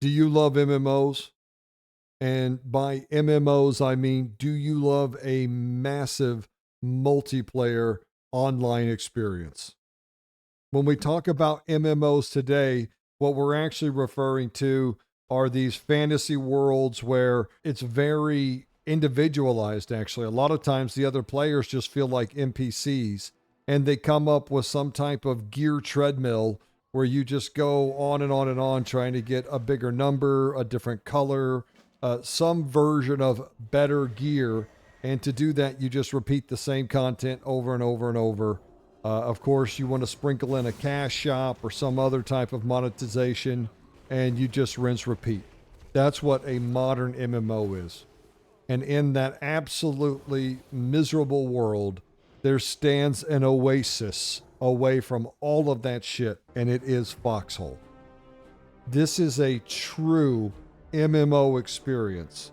Do you love MMOs? And by MMOs, I mean, do you love a massive multiplayer online experience? When we talk about MMOs today, what we're actually referring to are these fantasy worlds where it's very individualized, actually. A lot of times the other players just feel like NPCs and they come up with some type of gear treadmill where you just go on and on and on trying to get a bigger number, a different color, some version of better gear. And to do that, you just repeat the same content over and over and over. Of course, you want to sprinkle in a cash shop or some other type of monetization, and you just rinse repeat. That's what a modern MMO is. And in that absolutely miserable world, there stands an oasis away from all of that shit, and it is Foxhole. This is a true MMO experience.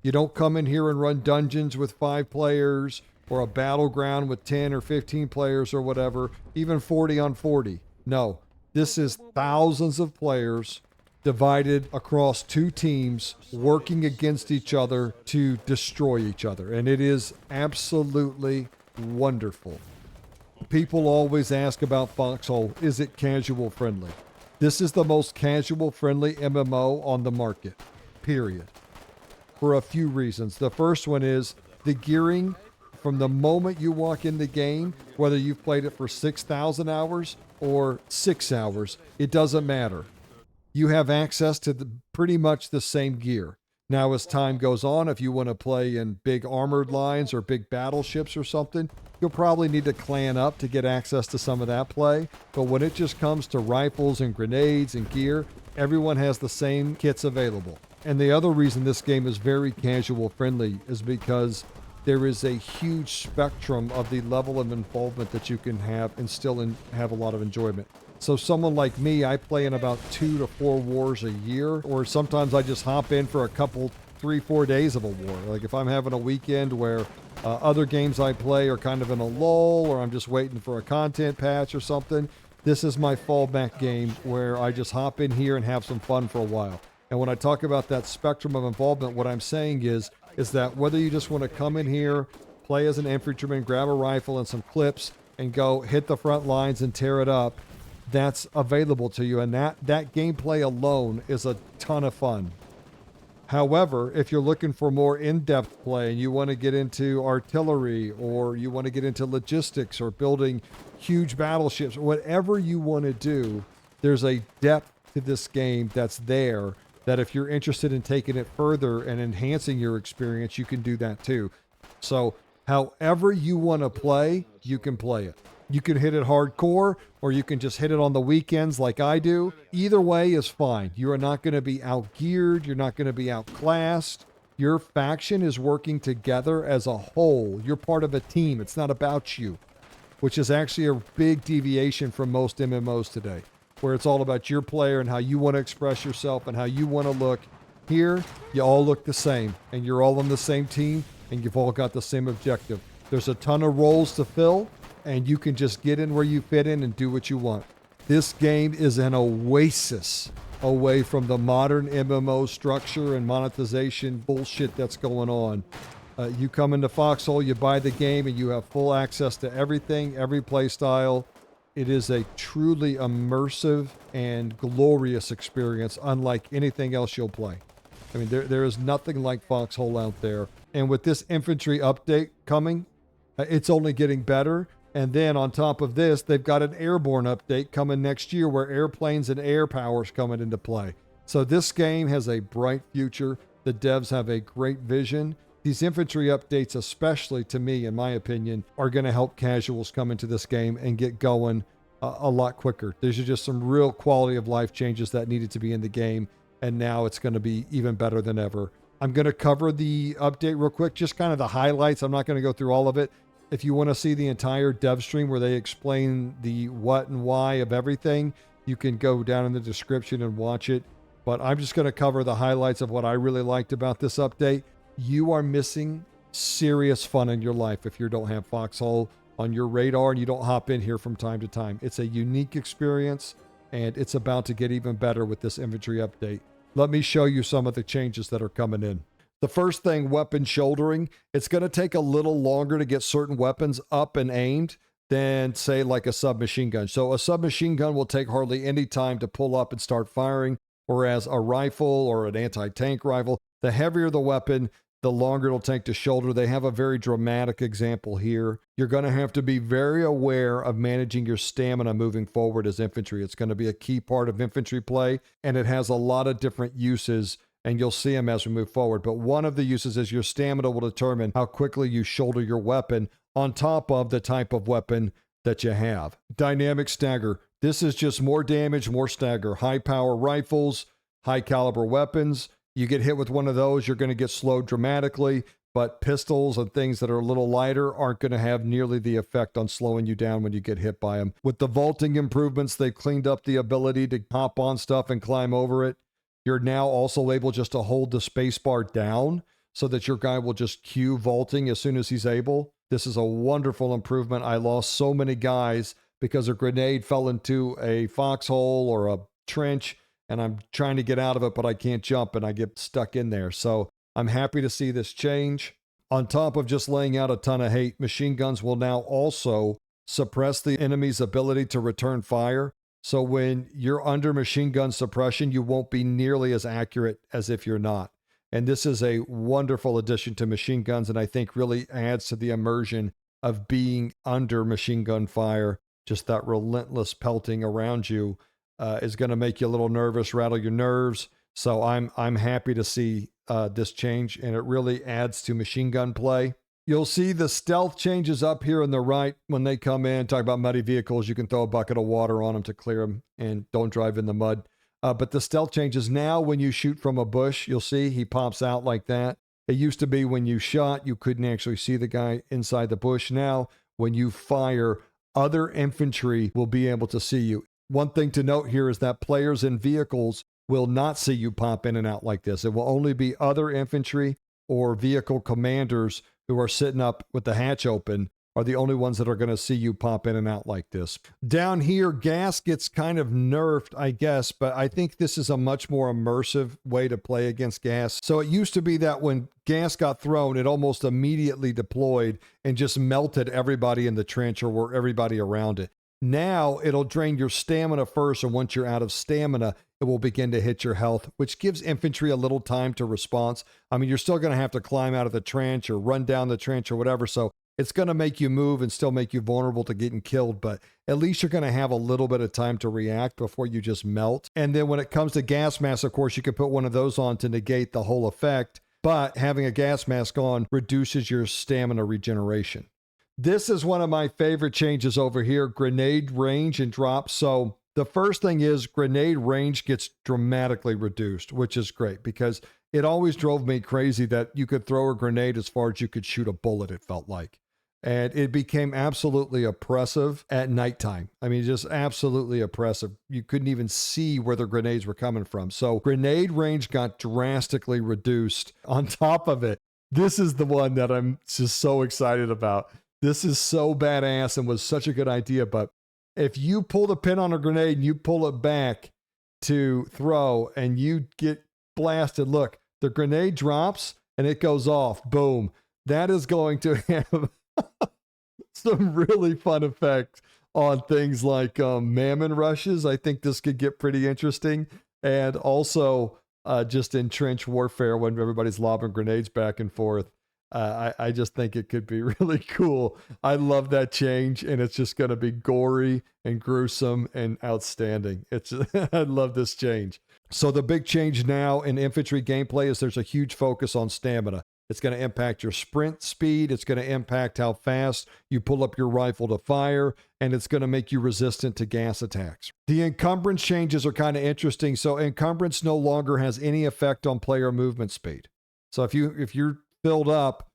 You don't come in here and run dungeons with 5 players or a battleground with 10 or 15 players or whatever, even 40 on 40. No, this is thousands of players divided across 2 teams working against each other to destroy each other. And it is absolutely wonderful. People always ask about Foxhole, is it casual friendly? This is the most casual friendly MMO on the market, period. For a few reasons. The first one is the gearing from the moment you walk in the game, whether you've played it for 6,000 hours or 6 hours, it doesn't matter. You have access to pretty much the same gear. Now, as time goes on, if you want to play in big armored lines or big battleships or something, you'll probably need to clan up to get access to some of that play. But when it just comes to rifles and grenades and gear, everyone has the same kits available. And the other reason this game is very casual friendly is because there is a huge spectrum of the level of involvement that you can have and still have a lot of enjoyment. So someone like me, I play in about 2 to 4 wars a year, or sometimes I just hop in for a couple, 3-4 days of a war. Like if I'm having a weekend where other games I play are kind of in a lull, or I'm just waiting for a content patch or something, this is my fallback game where I just hop in here and have some fun for a while. And when I talk about that spectrum of involvement, what I'm saying is that whether you just want to come in here, play as an infantryman, grab a rifle and some clips, and go hit the front lines and tear it up, that's available to you. And that gameplay alone is a ton of fun. However, if you're looking for more in-depth play and you want to get into artillery, or you want to get into logistics or building huge battleships, whatever you want to do, there's a depth to this game that's there, that if you're interested in taking it further and enhancing your experience, you can do that too. So however you want to play, you can play it. You can hit it hardcore, or you can just hit it on the weekends like I do. Either way is fine. You are not going to be outgeared. You're not going to be outclassed. Your faction is working together as a whole. You're part of a team. It's not about you, which is actually a big deviation from most MMOs today, where it's all about your player and how you want to express yourself and how you want to look. Here, you all look the same, and you're all on the same team, and you've all got the same objective. There's a ton of roles to fill, and you can just get in where you fit in and do what you want. This game is an oasis away from the modern MMO structure and monetization bullshit that's going on. You come into Foxhole, you buy the game, and you have full access to everything, every play style. It is a truly immersive and glorious experience, unlike anything else you'll play. I mean, there is nothing like Foxhole out there. And with this infantry update coming, it's only getting better. And then on top of this, they've got an airborne update coming next year where airplanes and air power's coming into play. So this game has a bright future. The devs have a great vision. These infantry updates, especially to me, in my opinion, are going to help casuals come into this game and get going a lot quicker. There's just some real quality of life changes that needed to be in the game, and now it's going to be even better than ever. I'm going to cover the update real quick, just kind of the highlights. I'm not going to go through all of it. If you want to see the entire dev stream where they explain the what and why of everything, you can go down in the description and watch it. But I'm just going to cover the highlights of what I really liked about this update. You are missing serious fun in your life if you don't have Foxhole on your radar and you don't hop in here from time to time. It's a unique experience, and it's about to get even better with this infantry update. Let me show you some of the changes that are coming in. The first thing, weapon shouldering. It's going to take a little longer to get certain weapons up and aimed than, say, like a submachine gun. So a submachine gun will take hardly any time to pull up and start firing, whereas a rifle or an anti-tank rifle, the heavier the weapon, the longer it'll take to shoulder. They have a very dramatic example here. You're going to have to be very aware of managing your stamina moving forward as infantry. It's going to be a key part of infantry play, and it has a lot of different uses, and you'll see them as we move forward. But one of the uses is your stamina will determine how quickly you shoulder your weapon on top of the type of weapon that you have. Dynamic stagger. This is just more damage, more stagger. High power rifles, high caliber weapons. You get hit with one of those, you're going to get slowed dramatically, but pistols and things that are a little lighter aren't going to have nearly the effect on slowing you down when you get hit by them. With the vaulting improvements, they've cleaned up the ability to hop on stuff and climb over it. You're now also able just to hold the spacebar down so that your guy will just cue vaulting as soon as he's able. This is a wonderful improvement. I lost so many guys because a grenade fell into a foxhole or a trench, and I'm trying to get out of it, but I can't jump, and I get stuck in there. So I'm happy to see this change. On top of just laying out a ton of hate, machine guns will now also suppress the enemy's ability to return fire. So when you're under machine gun suppression, you won't be nearly as accurate as if you're not. And this is a wonderful addition to machine guns, and I think really adds to the immersion of being under machine gun fire. Just that relentless pelting around you is going to make you a little nervous, rattle your nerves. So I'm happy to see this change, and it really adds to machine gun play. You'll see the stealth changes up here on the right when they come in. Talk about muddy vehicles. You can throw a bucket of water on them to clear them and don't drive in the mud. But the stealth changes now when you shoot from a bush. You'll see he pops out like that. It used to be when you shot, you couldn't actually see the guy inside the bush. Now, when you fire, other infantry will be able to see you. One thing to note here is that players in vehicles will not see you pop in and out like this. It will only be other infantry or vehicle commanders who are sitting up with the hatch open are the only ones that are going to see you pop in and out like this. Down here, gas gets kind of nerfed, I guess, but I think this is a much more immersive way to play against gas. So it used to be that when gas got thrown, it almost immediately deployed and just melted everybody in the trench or everybody around it. Now it'll drain your stamina first, and once you're out of stamina, it will begin to hit your health, which gives infantry a little time to response. I mean, you're still going to have to climb out of the trench or run down the trench or whatever, so it's going to make you move and still make you vulnerable to getting killed, but at least you're going to have a little bit of time to react before you just melt. And then when it comes to gas mask, of course, you can put one of those on to negate the whole effect, but having a gas mask on reduces your stamina regeneration. This is one of my favorite changes over here, grenade range and drop. So the first thing is grenade range gets dramatically reduced, which is great because it always drove me crazy that you could throw a grenade as far as you could shoot a bullet, it felt like. And it became absolutely oppressive at nighttime. I mean, just absolutely oppressive. You couldn't even see where the grenades were coming from. So grenade range got drastically reduced. On top of it, this is the one that I'm just so excited about. This is so badass and was such a good idea. But if you pull the pin on a grenade and you pull it back to throw and you get blasted, look, the grenade drops and it goes off. Boom. That is going to have some really fun effects on things like mammon rushes. I think this could get pretty interesting. And also just in trench warfare when everybody's lobbing grenades back and forth. I just think it could be really cool. I love that change, and it's just going to be gory and gruesome and outstanding. I love this change. So the big change now in infantry gameplay is there's a huge focus on stamina. It's going to impact your sprint speed. It's going to impact how fast you pull up your rifle to fire, and it's going to make you resistant to gas attacks. The encumbrance changes are kind of interesting. So encumbrance no longer has any effect on player movement speed. So if you're filled up,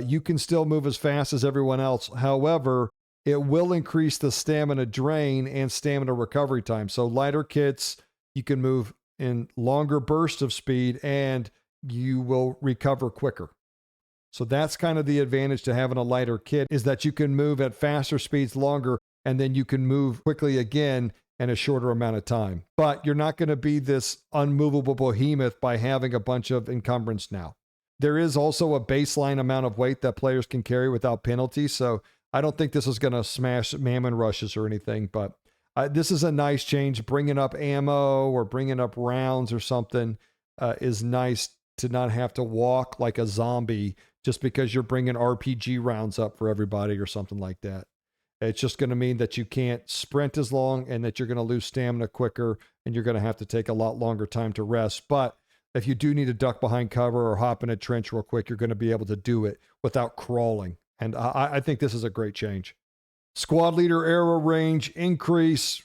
you can still move as fast as everyone else. However, it will increase the stamina drain and stamina recovery time. So lighter kits, you can move in longer bursts of speed and you will recover quicker. So that's kind of the advantage to having a lighter kit, is that you can move at faster speeds longer, and then you can move quickly again in a shorter amount of time. But you're not going to be this unmovable behemoth by having a bunch of encumbrance now. There is also a baseline amount of weight that players can carry without penalty, so I don't think this is going to smash mammon rushes or anything, but this is a nice change. Bringing up ammo or bringing up rounds or something is nice to not have to walk like a zombie just because you're bringing RPG rounds up for everybody or something like that. It's just going to mean that you can't sprint as long and that you're going to lose stamina quicker and you're going to have to take a lot longer time to rest. But if you do need to duck behind cover or hop in a trench real quick, you're going to be able to do it without crawling. And I think this is a great change. Squad leader arrow range increase.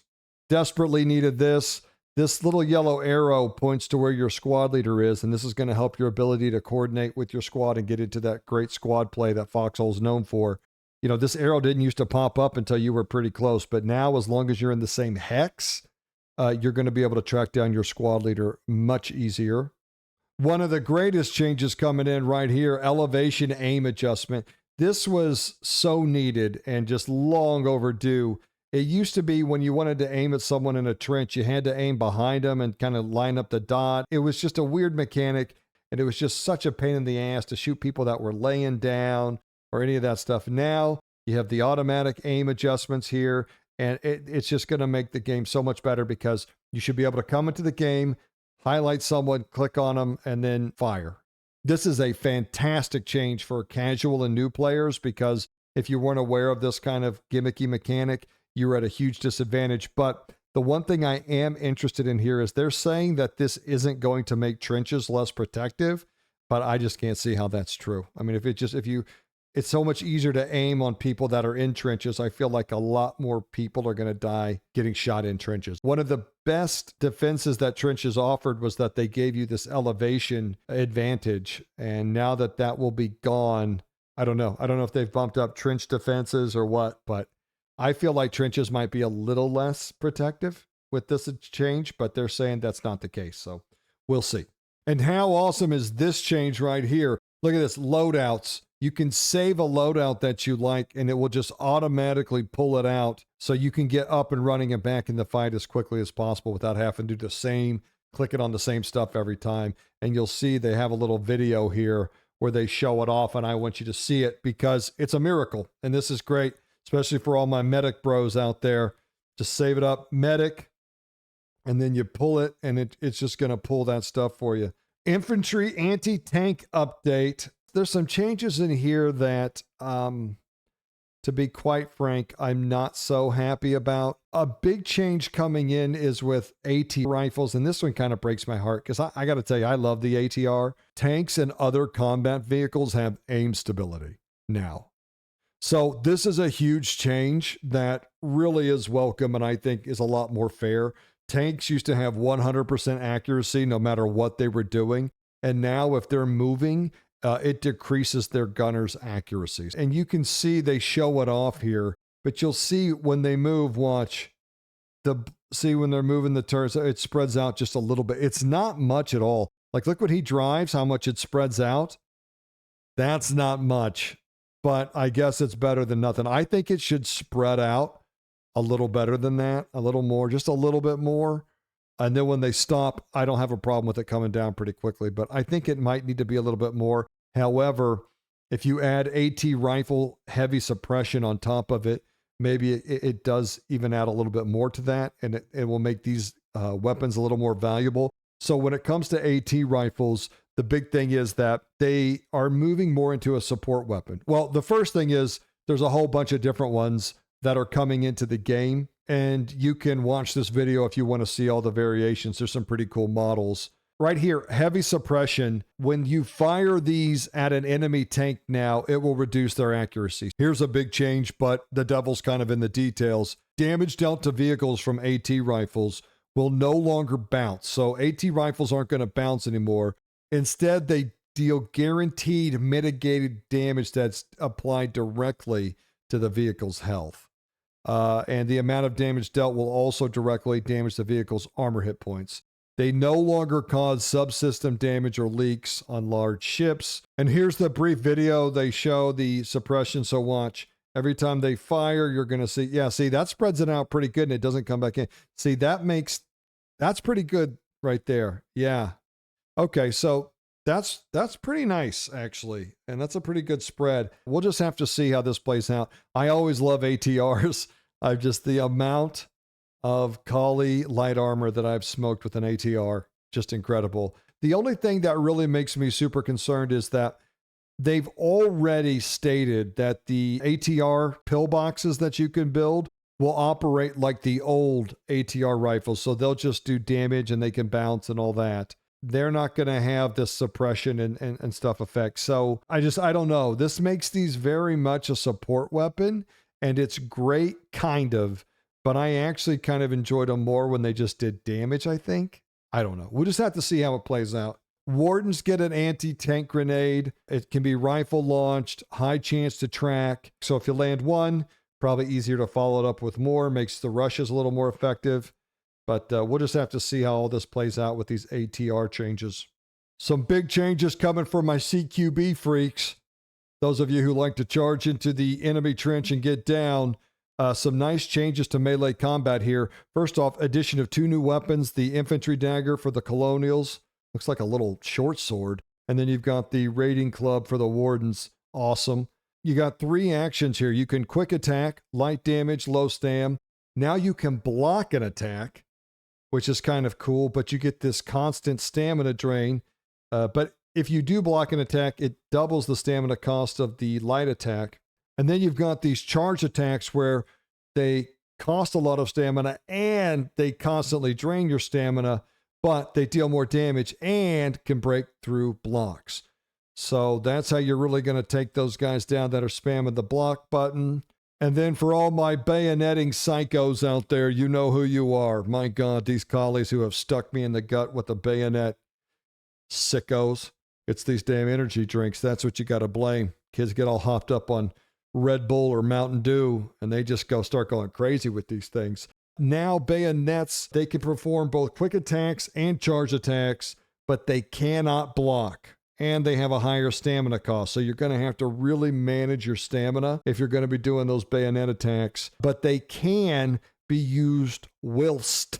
Desperately needed this. This little yellow arrow points to where your squad leader is, and this is going to help your ability to coordinate with your squad and get into that great squad play that Foxhole is known for. You know, this arrow didn't used to pop up until you were pretty close, but now as long as you're in the same hex, you're going to be able to track down your squad leader much easier. One of the greatest changes coming in right here, elevation aim adjustment. This was so needed and just long overdue. It used to be when you wanted to aim at someone in a trench, you had to aim behind them and kind of line up the dot. It was just a weird mechanic, and it was just such a pain in the ass to shoot people that were laying down or any of that stuff. Now you have the automatic aim adjustments here, and it's just going to make the game so much better because you should be able to come into the game, highlight someone, click on them, and then fire. This is a fantastic change for casual and new players because if you weren't aware of this kind of gimmicky mechanic, you're at a huge disadvantage. But the one thing I am interested in here is they're saying that this isn't going to make trenches less protective, but I just can't see how that's true. I mean, it's so much easier to aim on people that are in trenches. I feel like a lot more people are going to die getting shot in trenches. One of the best defenses that trenches offered was that they gave you this elevation advantage. And now that that will be gone, I don't know. I don't know if they've bumped up trench defenses or what, but I feel like trenches might be a little less protective with this change, but they're saying that's not the case. So we'll see. And how awesome is this change right here? Look at this, loadouts. You can save a loadout that you like, and it will just automatically pull it out so you can get up and running and back in the fight as quickly as possible without having to do the same, click it on the same stuff every time. And you'll see they have a little video here where they show it off, and I want you to see it because it's a miracle. And this is great, especially for all my medic bros out there. Just save it up, medic, and then you pull it, and it's just going to pull that stuff for you. Infantry anti-tank update. There's some changes in here that, to be quite frank, I'm not so happy about. A big change coming in is with AT rifles, and this one kind of breaks my heart because I got to tell you, I love the ATR. Tanks and other combat vehicles have aim stability now. So this is a huge change that really is welcome and I think is a lot more fair. Tanks used to have 100% accuracy no matter what they were doing, and now if they're moving, it decreases their gunners' accuracies. And you can see they show it off here, but you'll see when they move, watch, see when they're moving the turrets, it spreads out just a little bit. It's not much at all. Like, look when he drives, how much it spreads out. That's not much, but I guess it's better than nothing. I think it should spread out a little better than that, a little more, just a little bit more. And then when they stop, I don't have a problem with it coming down pretty quickly, but I think it might need to be a little bit more. However, if you add AT rifle heavy suppression on top of it, maybe it does even add a little bit more to that, and it will make these weapons a little more valuable. So when it comes to AT rifles, the big thing is that they are moving more into a support weapon. Well, the first thing is there's a whole bunch of different ones that are coming into the game. And you can watch this video if you want to see all the variations. There's some pretty cool models. Right here, heavy suppression. When you fire these at an enemy tank now, it will reduce their accuracy. Here's a big change, but the devil's kind of in the details. Damage dealt to vehicles from AT rifles will no longer bounce. So AT rifles aren't going to bounce anymore. Instead, they deal guaranteed mitigated damage that's applied directly to the vehicle's health. And the amount of damage dealt will also directly damage the vehicle's armor hit points. They no longer cause subsystem damage or leaks on large ships. And here's the brief video. They show the suppression, so watch. Every time they fire, you're going to see, yeah, see, that spreads it out pretty good and it doesn't come back in. See, that's pretty good right there. Yeah. Okay, so that's pretty nice actually, and that's a pretty good spread. We'll just have to see how this plays out. I always love ATRs. I've just the amount of Kali light armor that I've smoked with an ATR, just incredible. The only thing that really makes me super concerned is that they've already stated that the ATR pillboxes that you can build will operate like the old ATR rifles. So they'll just do damage and they can bounce and all that. They're not going to have this suppression and stuff effect. So I don't know. This makes these very much a support weapon, and it's great, kind of. But I actually kind of enjoyed them more when they just did damage, I think. I don't know. We'll just have to see how it plays out. Wardens get an anti-tank grenade. It can be rifle launched, high chance to track. So if you land one, probably easier to follow it up with more, makes the rushes a little more effective. But we'll just have to see how all this plays out with these ATR changes. Some big changes coming for my CQB freaks. Those of you who like to charge into the enemy trench and get down, some nice changes to melee combat here. First off, addition of 2 new weapons, the Infantry dagger for the Colonials. Looks like a little short sword. And then you've got the raiding club for the Wardens. Awesome. You got 3 actions here. You can quick attack, light damage, low stam. Now you can block an attack, which is kind of cool, but you get this constant stamina drain. But if you do block an attack, it doubles the stamina cost of the light attack. And then you've got these charge attacks where they cost a lot of stamina and they constantly drain your stamina, but they deal more damage and can break through blocks. So that's how you're really going to take those guys down that are spamming the block button. And then for all my bayoneting psychos out there, you know who you are. My God, these collies who have stuck me in the gut with a bayonet. Sickos. It's these damn energy drinks. That's what you got to blame. Kids get all hopped up on Red Bull or Mountain Dew, and they just start going crazy with these things. Now bayonets, they can perform both quick attacks and charge attacks, but they cannot block. And they have a higher stamina cost. So you're going to have to really manage your stamina if you're going to be doing those bayonet attacks. But they can be used whilst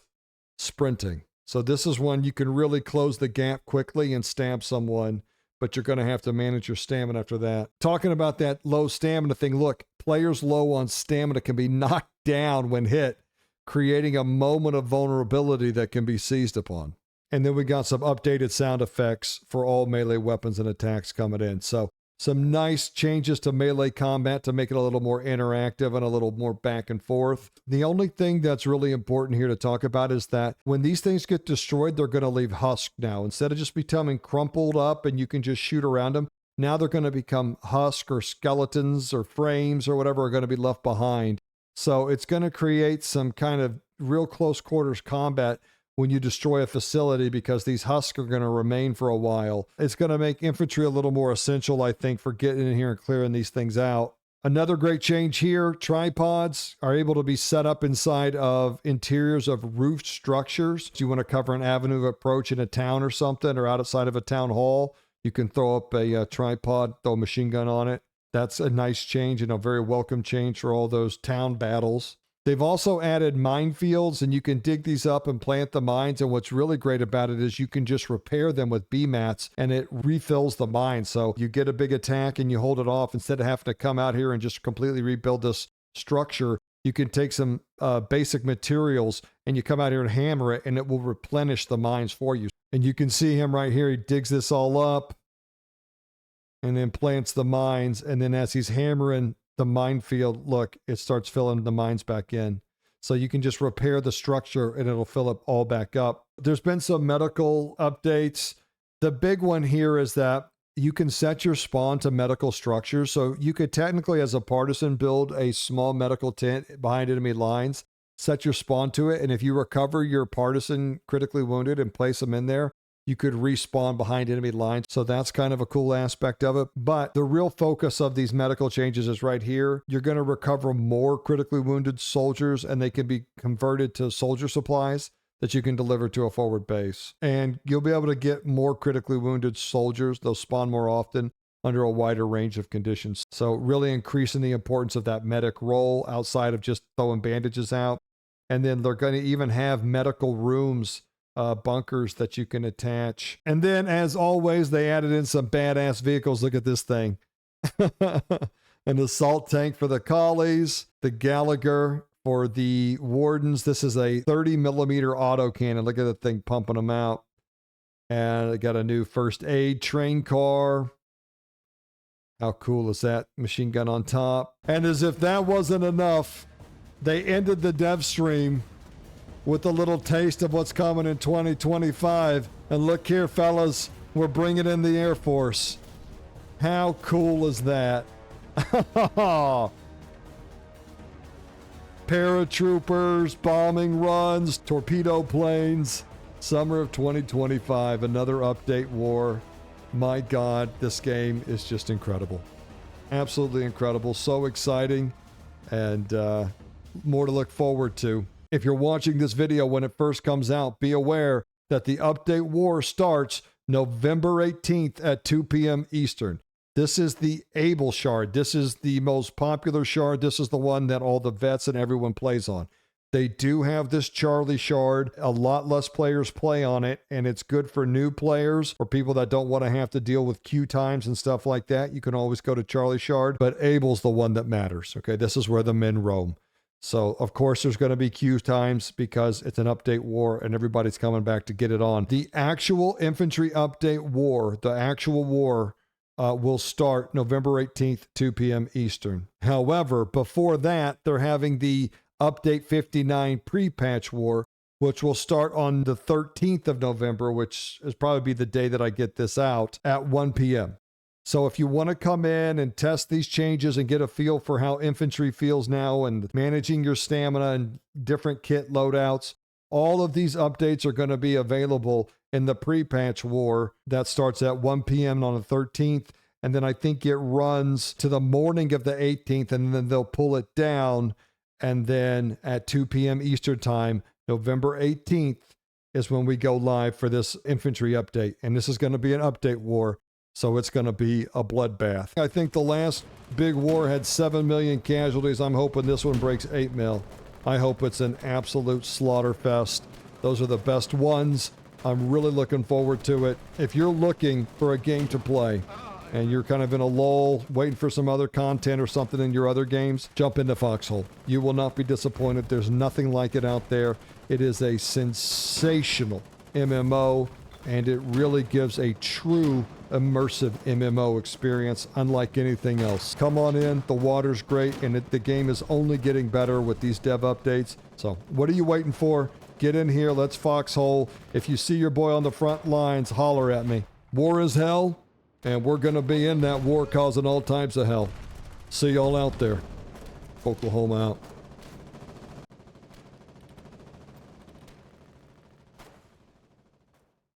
sprinting. So this is one you can really close the gap quickly and stab someone, but you're going to have to manage your stamina after that. Talking about that low stamina thing, look, players low on stamina can be knocked down when hit, creating a moment of vulnerability that can be seized upon. And then we got some updated sound effects for all melee weapons and attacks coming in. So some nice changes to melee combat to make it a little more interactive and a little more back and forth. The only thing that's really important here to talk about is that when these things get destroyed, they're going to leave husk now. Instead of just becoming crumpled up and you can just shoot around them, now they're going to become husk or skeletons or frames or whatever are going to be left behind. So it's going to create some kind of real close quarters combat when you destroy a facility, because these husks are going to remain for a while. It's going to make infantry a little more essential, I think, for getting in here and clearing these things out. Another great change here, tripods are able to be set up inside of interiors of roofed structures. If you want to cover an avenue of approach in a town or something, or outside of a town hall, you can throw up a tripod, throw a machine gun on it. That's a nice change and a very welcome change for all those town battles. They've also added minefields, and you can dig these up and plant the mines. And what's really great about it is you can just repair them with B-mats, and it refills the mine. So you get a big attack and you hold it off. Instead of having to come out here and just completely rebuild this structure, you can take some basic materials and you come out here and hammer it, and it will replenish the mines for you. And you can see him right here. He digs this all up and then plants the mines. And then as he's hammering the minefield, look, it starts filling the mines back in. So you can just repair the structure and it'll fill it all back up. There's been some medical updates. The big one here is that you can set your spawn to medical structures. So you could technically, as a partisan, build a small medical tent behind enemy lines, set your spawn to it. And if you recover your partisan critically wounded and place them in there, you could respawn behind enemy lines. So that's kind of a cool aspect of it. But the real focus of these medical changes is right here. You're going to recover more critically wounded soldiers, and they can be converted to soldier supplies that you can deliver to a forward base. And you'll be able to get more critically wounded soldiers. They'll spawn more often. under a wider range of conditions. So really increasing the importance of that medic role outside of just throwing bandages out. And then they're going to even have medical rooms, bunkers that you can attach. And then, as always, they added in some badass vehicles. Look at this thing. An assault tank for the collies, the Gallagher for the wardens. This is a 30mm autocannon. Look at the thing pumping them out. And I got a new first aid train car. How cool is that? Machine gun on top. And as if that wasn't enough, they ended the dev stream with a little taste of what's coming in 2025. And look here, fellas, we're bringing in the Air Force. How cool is that? Paratroopers, bombing runs, torpedo planes. Summer of 2025, another update war. My God, this game is just incredible. Absolutely incredible. So exciting, and more to look forward to. If you're watching this video when it first comes out, be aware that the update war starts November 18th at 2 p.m. Eastern. This is the Able shard. This is the most popular shard. This is the one that all the vets and everyone plays on. They do have this Charlie shard. A lot less players play on it, and it's good for new players or people that don't want to have to deal with queue times and stuff like that. You can always go to Charlie shard, but Able's the one that matters. Okay, this is where the men roam. So, of course, there's going to be queue times because it's an update war and everybody's coming back to get it on. The actual infantry update war, the actual war, will start November 18th, 2 p.m. Eastern. However, before that, they're having the Update 59 pre-patch war, which will start on the 13th of November, which is probably be the day that I get this out at 1 p.m. So if you want to come in and test these changes and get a feel for how infantry feels now and managing your stamina and different kit loadouts, all of these updates are going to be available in the pre-patch war that starts at 1 p.m. on the 13th. And then I think it runs to the morning of the 18th, and then they'll pull it down. And then at 2 p.m. Eastern time, November 18th is when we go live for this infantry update. And this is going to be an update war, so it's going to be a bloodbath. I think the last big war had 7 million casualties. I'm hoping this one breaks 8 mil. I hope it's an absolute slaughter fest. Those are the best ones. I'm really looking forward to it. If you're looking for a game to play, and you're kind of in a lull, waiting for some other content or something in your other games, jump into Foxhole. You will not be disappointed. There's nothing like it out there. It is a sensational MMO, and it really gives a true immersive MMO experience unlike anything else. Come on in. The water's great, and the game is only getting better with these dev updates. So what are you waiting for? Get in here. Let's Foxhole. If you see your boy on the front lines, holler at me. War is hell. And we're going to be in that war causing all types of hell. See y'all out there. Oklahoma out.